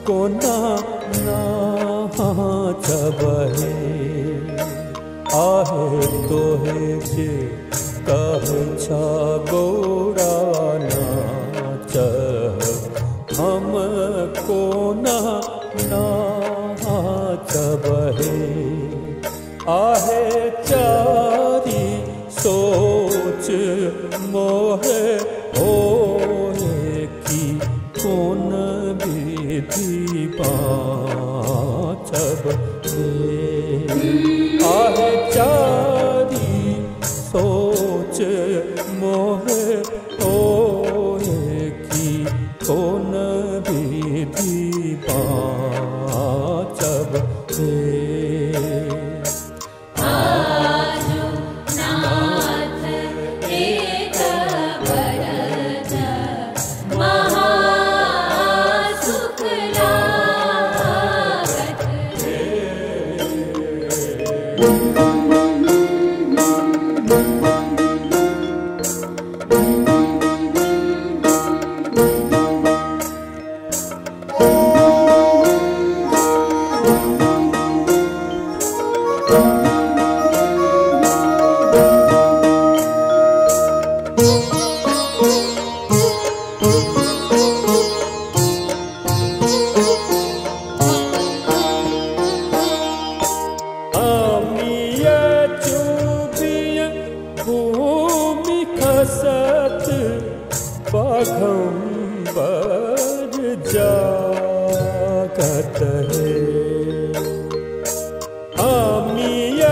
कोना नाचबहे आहे तोहे जे कहे छा गौरा नाच हम कोना नाचबहे आहे चारी सोच मोहे होए की कौन विधि पाचब आहे चारी सोच मोहे होए की कौन विधि पाचब बाघंबर जागत है आमिय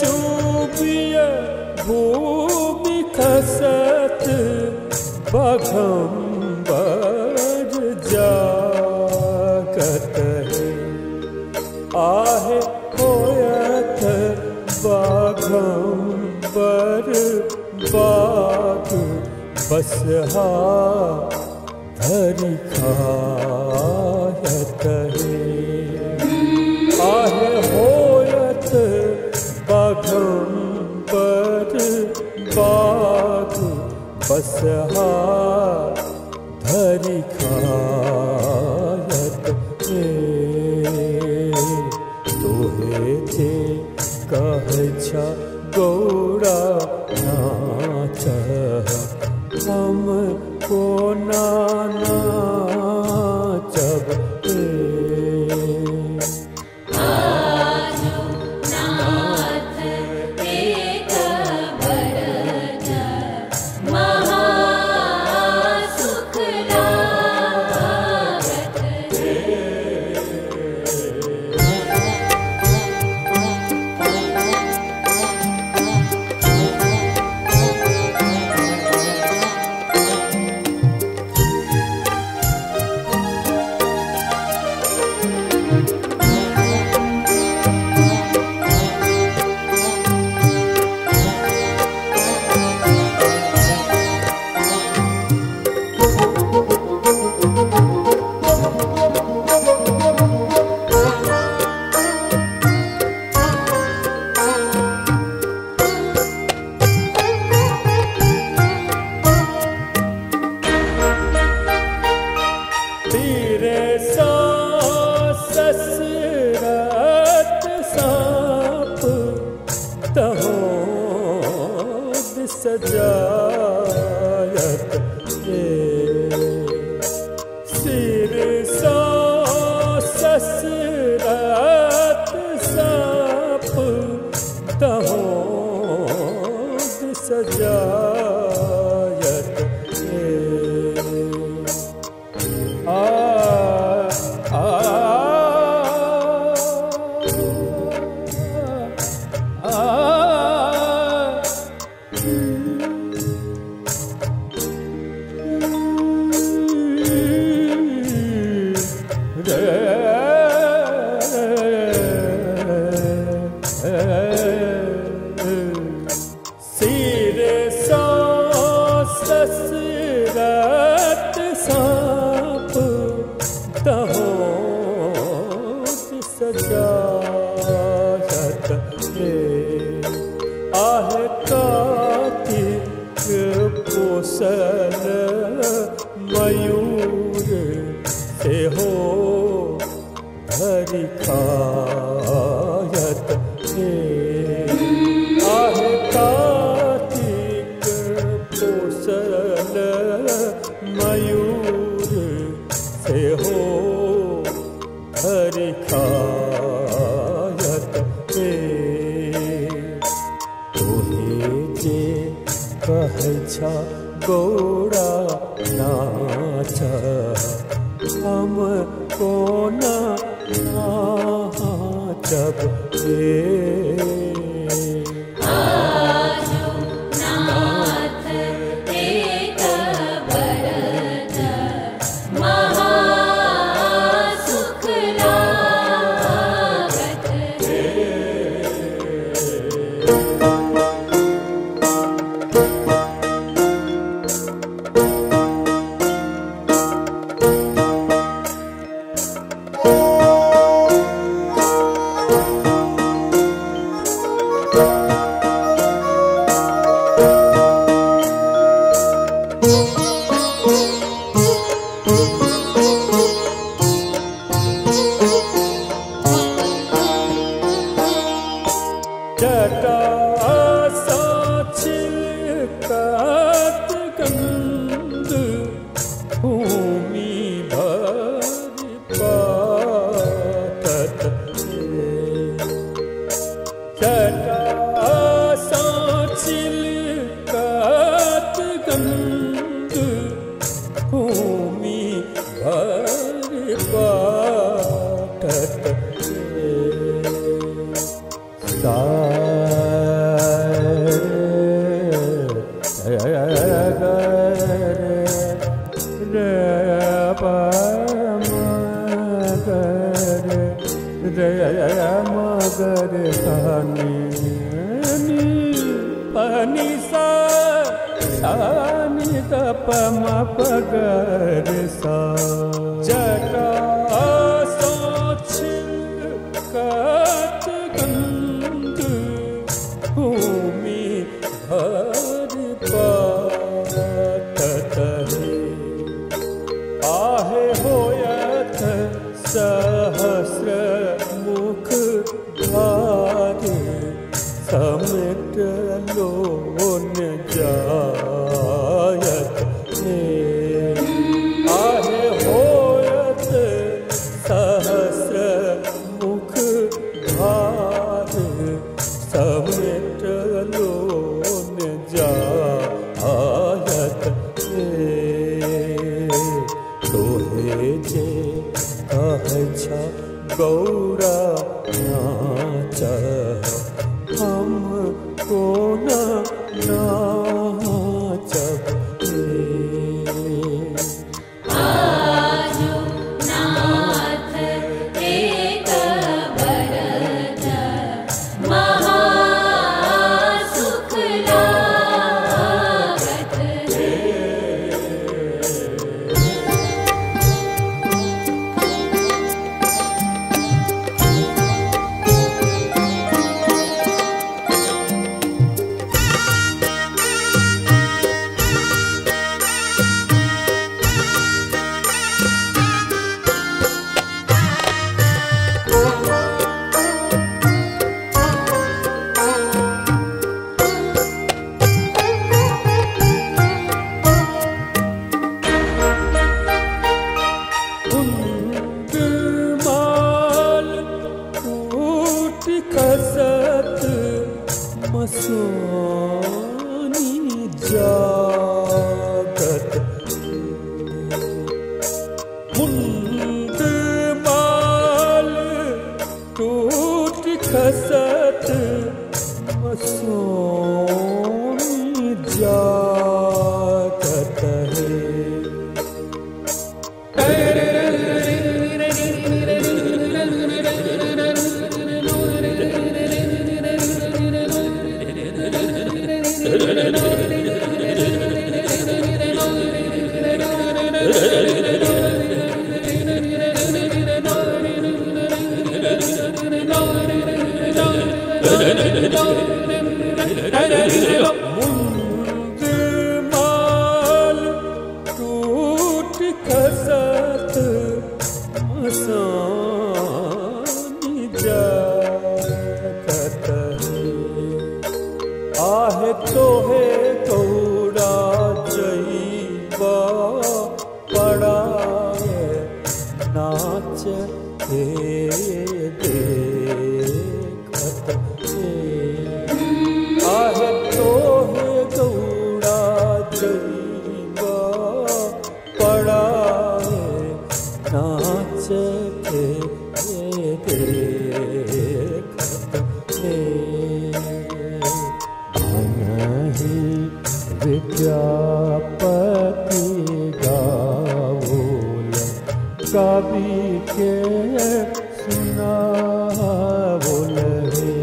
चूबिय भूमि खसत बाघंबर जागत है आहे होयत बाघंबर बाग बसहा धरि खायत है आहे होयत बाघंबर बाग बसहा धरि खायत है तोहे जे कहे छा गौरा नाच हम कोना नाचब सजायत सिर सा ससरत साप तहों सजायत सिर सा ससरत साप तहों सजायत आहे कार्तिक पोसल मयूर से हो दिखायत हे आहे कार्तिक पोसल मयूर से हो हरि खायत हे तोहे जे कहै छा गौड़ा नाच हम कोना नाचब रे जटा सा छिलकत गंध भूमि भरि पातत जटा सा छिलकत गंध भूमि भरि पातत मगर pani sa sani da pa ma pa ga re sa jata so chilkat gand bhumi bhari patat hai आहे होयत सहस्र मुख धारे समेट लोन जायत हे आहे होयत सहस्र मुख धारे समेट लोन जायत हे तोहे जे कहै छा गौड़ा नाच हम कोना नाचब कसत मसोनी जागत मुंद माल टूट खसत मसोनी जागत है आहे तोहे गौड़ा जईबा पड़ाए नाच हे देखत हे आहे तोहे गौड़ा जईबा पड़ाए नाच हे देखत हे विद्यापति गावोल कवि के सुनावोल हे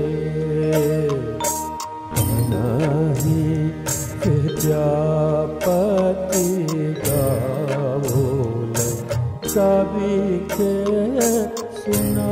नहीं विद्यापति गावोल कवि के सुना